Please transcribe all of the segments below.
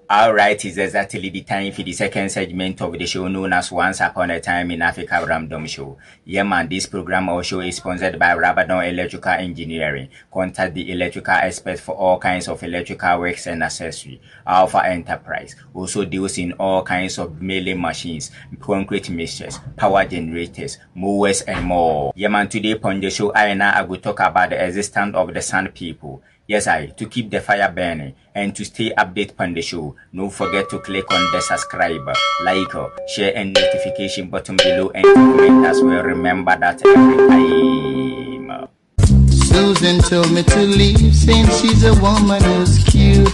Alright, it's exactly the time for the second segment of the show known as Once Upon a Time in Africa Random Show. Yeah man, this program or show is sponsored by Rabadon Electrical Engineering. Contact the electrical experts for all kinds of electrical works and accessories. Alpha Enterprise also deals in all kinds of milling machines, concrete mixtures, power generators, mowers and more. Yeah man, today on the show I will talk about the existence of the Sand People. Yes, to keep the fire burning and to stay updated on the show, don't forget to click on the subscribe, like, share and notification button below and comment as well. Remember that every time. Susan told me to leave since she's a woman who's cute.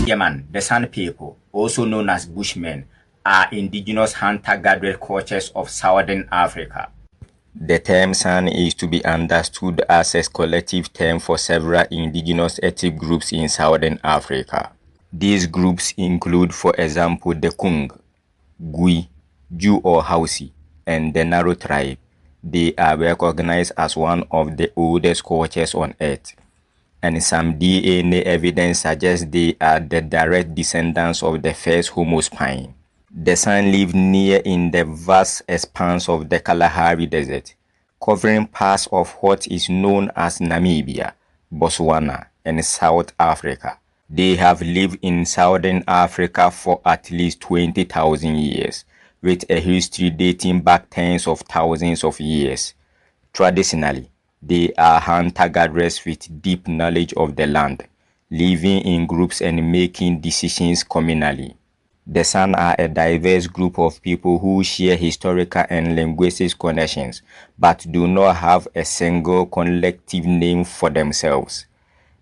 Yeah man, the Sand People, also known as Bushmen, are indigenous hunter-gatherer cultures of Southern Africa. The term San is to be understood as a collective term for several indigenous ethnic groups in Southern Africa. These groups include, for example, the Kung, Gui, Jew or Hausi, and the Naro tribe. They are recognized as one of the oldest cultures on earth, and some DNA evidence suggests they are the direct descendants of the first Homo sapien. The San lived near in the vast expanse of the Kalahari Desert, covering parts of what is known as Namibia, Botswana, and South Africa. They have lived in Southern Africa for at least 20,000 years, with a history dating back tens of thousands of years. Traditionally, they are hunter-gatherers with deep knowledge of the land, living in groups and making decisions communally. The San are a diverse group of people who share historical and linguistic connections, but do not have a single collective name for themselves.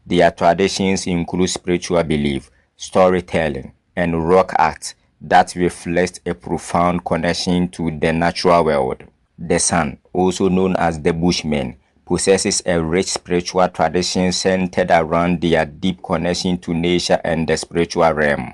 Their traditions include spiritual belief, storytelling, and rock art that reflect a profound connection to the natural world. The San, also known as the Bushmen, possesses a rich spiritual tradition centered around their deep connection to nature and the spiritual realm.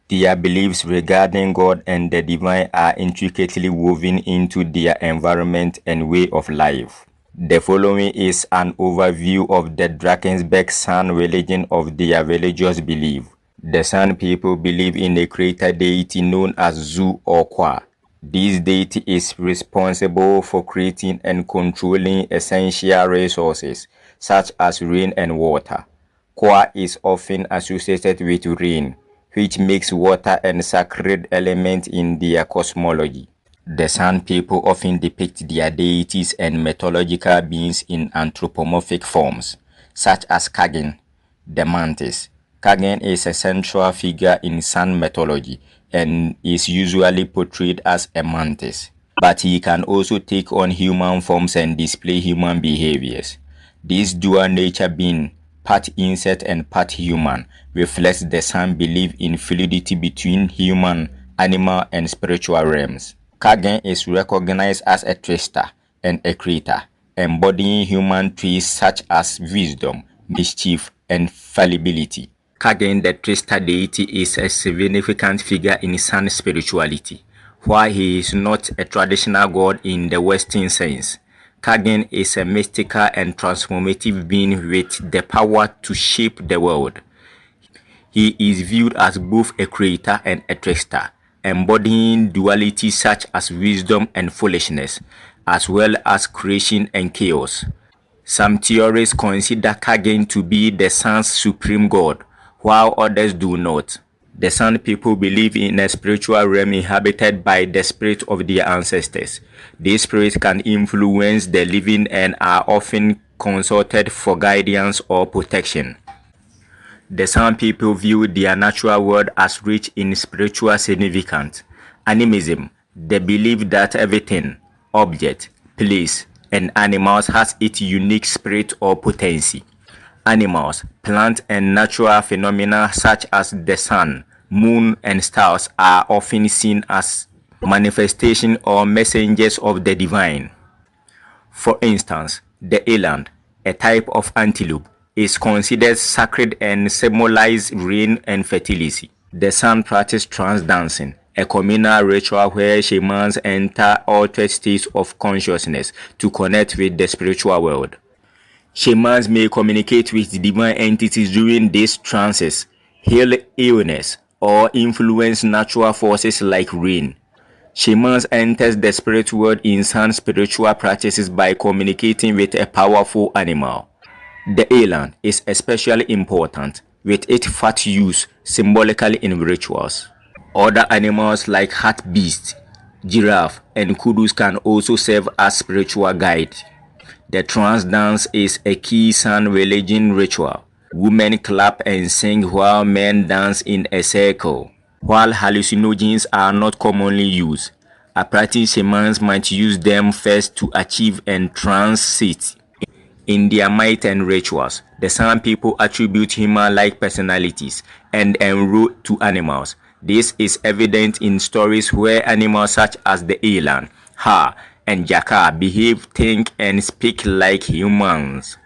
Their beliefs regarding God and the divine are intricately woven into their environment and way of life. The following is an overview of the Drakensberg San religion of their religious belief. The San people believe in a creator deity known as Zu or Kwa. This deity is responsible for creating and controlling essential resources such as rain and water. Kwa is often associated with rain, which makes water a sacred element in their cosmology. The Sand people often depict their deities and mythological beings in anthropomorphic forms, such as Kagen, the Mantis. Kagen is a central figure in Sand mythology and is usually portrayed as a mantis, but he can also take on human forms and display human behaviors. This dual nature, being part insect and part human, reflects the San belief in fluidity between human, animal, and spiritual realms. Kagen is recognized as a trickster and a creator, embodying human traits such as wisdom, mischief, and fallibility. Kagen, the trickster deity, is a significant figure in San spirituality. While he is not a traditional god in the Western sense, Kagen is a mystical and transformative being with the power to shape the world. He is viewed as both a creator and a trickster, embodying duality such as wisdom and foolishness, as well as creation and chaos. Some theorists consider Kagen to be the Sun's supreme god, while others do not. The Sand people believe in a spiritual realm inhabited by the spirits of their ancestors. These spirits can influence the living and are often consulted for guidance or protection. The Sand people view their natural world as rich in spiritual significance. Animism, the belief that everything, object, place, and animals has its unique spirit or potency. Animals, plants, and natural phenomena such as the sun, moon, and stars are often seen as manifestations or messengers of the divine. For instance, the eland, a type of antelope, is considered sacred and symbolizes rain and fertility. The San practice trance dancing, a communal ritual where shamans enter altered states of consciousness to connect with the spiritual world. Shamans may communicate with divine entities during these trances, heal illness, or influence natural forces like rain. Shamans enters the spirit world in some spiritual practices by communicating with a powerful animal. The eland is especially important, with its fat use symbolically in rituals. Other animals like hartebeest, giraffe, and kudus can also serve as spiritual guides. The trance dance is a key San religion ritual. Women clap and sing while men dance in a circle. While hallucinogens are not commonly used, practicing shamans might use them first to achieve a trance state. In their myth and rituals, the San people attribute human-like personalities and enroll to animals. This is evident in stories where animals such as the eland, hare, and jackal behave, think, and speak like humans.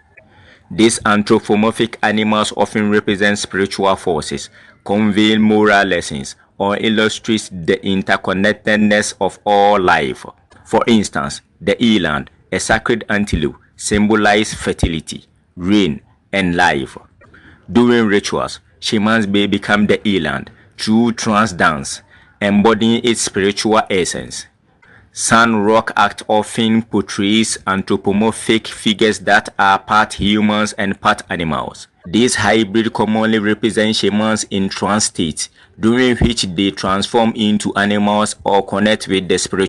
These anthropomorphic animals often represent spiritual forces, convey moral lessons, or illustrate the interconnectedness of all life. For instance, the eland, a sacred antelope, symbolizes fertility, rain, and life. During rituals, shamans may become the eland through trance dance, embodying its spiritual essence. Sun rock art often portrays anthropomorphic figures that are part humans and part animals. These hybrids commonly represent shamans in trance states, during which they transform into animals or connect with the spiritual